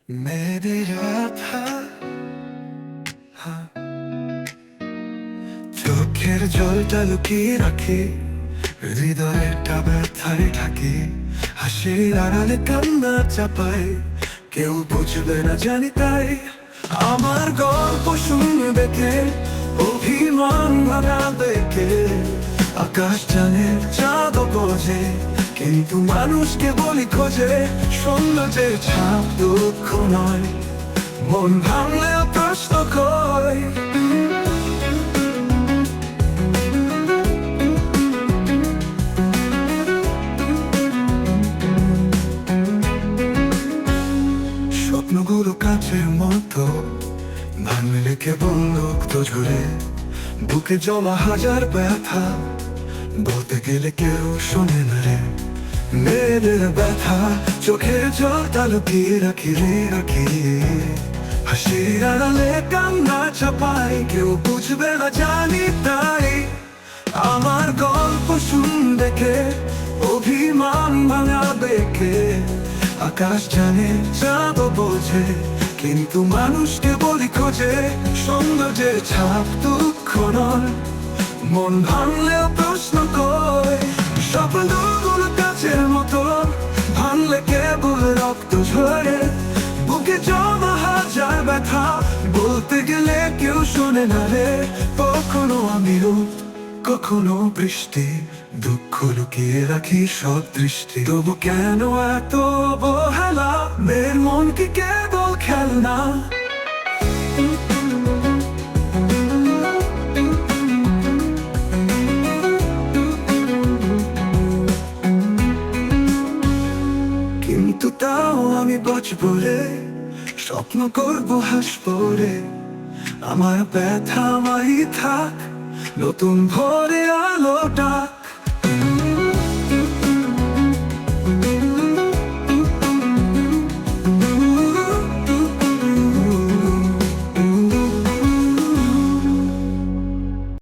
মেয়েদের ব্যথা, চোখের জলটা লুকিয়ে রাখি, হৃদয়টা ব্যথায় ঢাকি, হাসির আড়ালে কান্না চাপাই, কেউ বুঝবে না জানি তাই। আমার গল্প শুনবে কে, অভিমান ভাঙাবে কে? আকাশ জানে, চাঁদ বোঝে, কিন্তু মানুষকে বলি খোঁজে। সৌন্দর্যের ছাপ দুঃখ নয়, মন ভাঙলেও প্রশ্ন কয়। স্বপ্নগুলো কাছের মতো, ভাঙলে কেবল রক্ত ঝরে, বুকে জমা হাজার ব্যথা, বলতে গেলে কেউ শোনে না রে। মেয়েদের ব্যথা, চোখের জলটা লুকিয়ে রাখি রে রাখি, হাসির আড়ালে কান্না চাপাই, কেউ বুঝবে না জানি তাই। আমার গল্প শুনবে কে, অভিমান ভাঙাবে কে? আকাশ জানে, চাঁদ বোঝে, কিন্তু মানুষকে বলি খোঁজে। সৌন্দর্যের ছাপ দুঃখ নয়, মন ভাঙলেও প্রশ্ন কয়। স্বপ্নগুলো কাছের মতো, ভাঙলে কেবল রক্ত ঝরে, বুকে জমা হাজার ব্যথা, বলতে গেলে কেউ শোনে না রে। কখনো আমিও, কখনো বৃষ্টি, দুঃখ লুকিয়ে রাখি সব দৃষ্টি। তবু কেন এত অবহেলা, মেয়ের মন কি কেবল খেলনা? কিন্তু তাও আমি বাঁচবো রে, স্বপ্ন করবো হাসবো রে। আমার ব্যথা আমারই থাক, নতুন ভোরে আলোটা